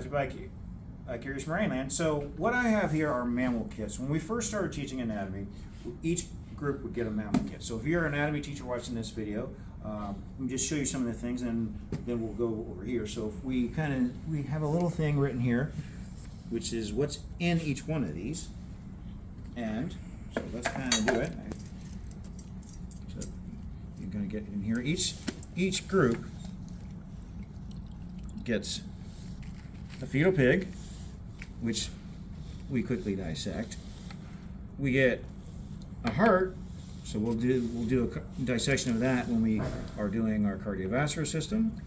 back to Curious Marine Land. So what I have here are mammal kits. When we first started teaching anatomy, each group would get a mammal kit. So if you're an anatomy teacher watching this video, let me just show you some of the things, and then we'll go over here. So if we have a little thing written here, which is what's in each one of these, and so let's kind of do it. So you're going to get in here. Each group gets a fetal pig, which we quickly dissect. We get a heart, so we'll do a dissection of that when we are doing our cardiovascular system.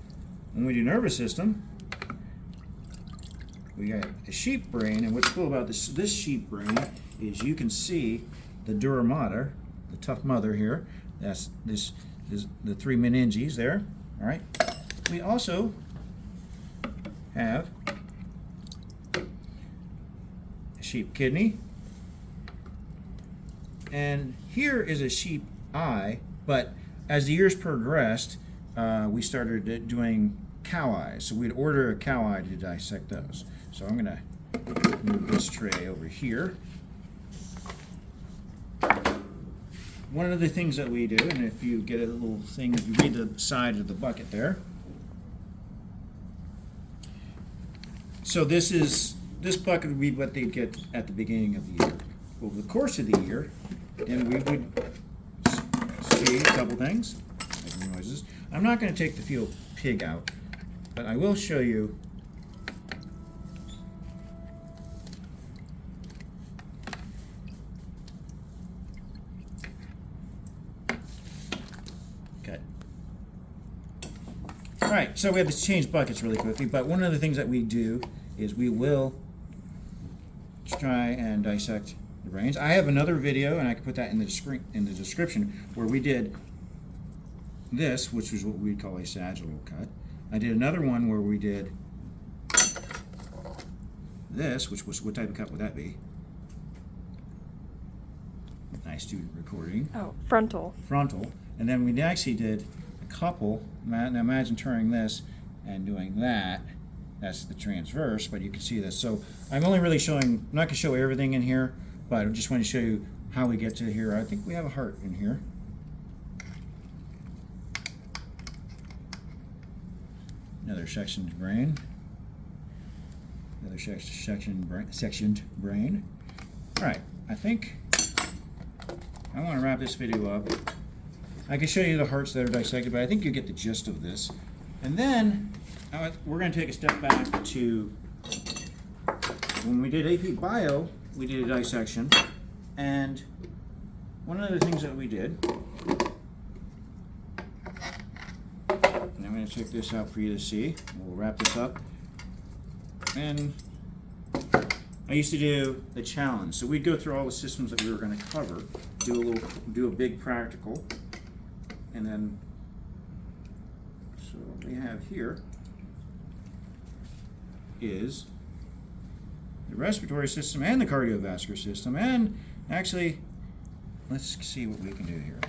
When we do nervous system, we got a sheep brain, and what's cool about this sheep brain is you can see the Dura, the tough mother here. That's this is the 3 meninges there. All right. We also have a sheep kidney, and here is a sheep eye, but as the years progressed, we started doing cow eyes. So we'd order a cow eye to dissect those. So I'm going to move this tray over here. One of the things that we do, and if you get a little thing, if you read the side of the bucket there. So this bucket would be what they'd get at the beginning of the year. Over the course of the year, and we would see a couple things, making noises. I'm not going to take the fetal pig out, but I will show you All right, so we have to change buckets really quickly, but one of the things that we do is we will try and dissect the brains. I have another video, and I can put that in the description, where we did this, which was what we'd call a sagittal cut. I did another one where we did this, which was, what type of cut would that be? Nice student recording. Oh, frontal. Frontal. And then we actually did a couple. Now imagine turning this and doing that. That's the transverse, but you can see this. So I'm only really showing, I'm not going to show everything in here, but I just want to show you how we get to here. I think we have a heart in here. Another sectioned brain. Another sectioned brain. All right, I think I want to wrap this video up. I can show you the hearts that are dissected, but I think you get the gist of this. And then we're going to take a step back to when we did AP Bio, we did a dissection, and one of the things that we did, and I'm going to take this out for you to see. We'll wrap this up. And I used to do the challenge. So we'd go through all the systems that we were going to cover, do a big practical, and then so what we have here is the respiratory system and the cardiovascular system, and actually let's see what we can do here.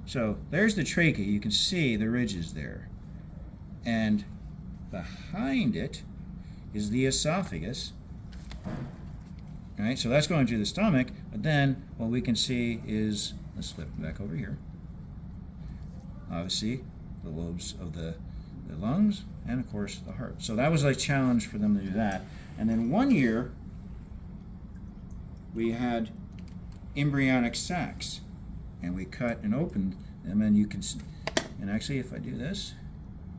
So there's the trachea. You can see the ridges there, and behind it is the esophagus. All right, so that's going through the stomach, but then what we can see is, let's flip back over here, obviously the lobes of the lungs, and of course the heart. So that was a challenge for them to do that. And then one year we had embryonic sacs, and we cut and opened them, and you can see, and actually if I do this,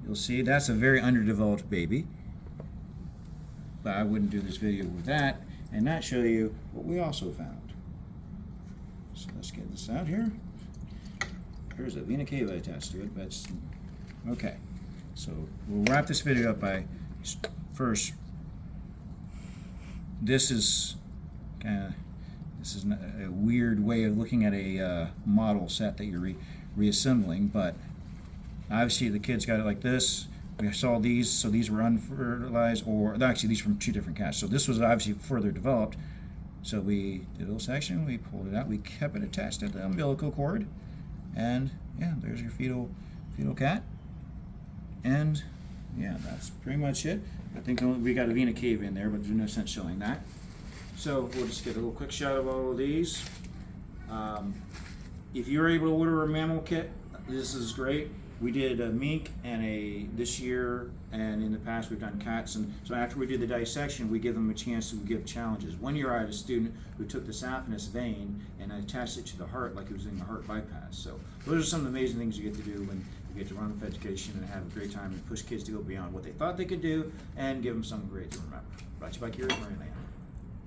you'll see that's a very underdeveloped baby. But I wouldn't do this video with that and not show you what we also found. So let's get this out here. There's a vena cava attached to it, but okay. So we'll wrap this video up by first. This is a weird way of looking at a model set that you're reassembling, but obviously the kids got it like this. We saw these, so these were unfertilized, or actually these from 2 different cats. So this was obviously further developed. So we did a little section, we pulled it out, we kept it attached to the umbilical cord, and yeah, there's your fetal cat. And Yeah, that's pretty much it. I think we got a Vena cave in there, but there's no sense showing that. So we'll just get a little quick shot of all of these. If you're able to order a mammal kit, this is great. We did a mink and this year, and in the past we've done cats. And so after we do the dissection, we give them a chance to give challenges. One year I had a student who took the saphenous vein and attached it to the heart like he was doing a heart bypass. So those are some of the amazing things you get to do when you get to run with education and have a great time and push kids to go beyond what they thought they could do and give them something great to remember. Brought to you by Curious Marineland.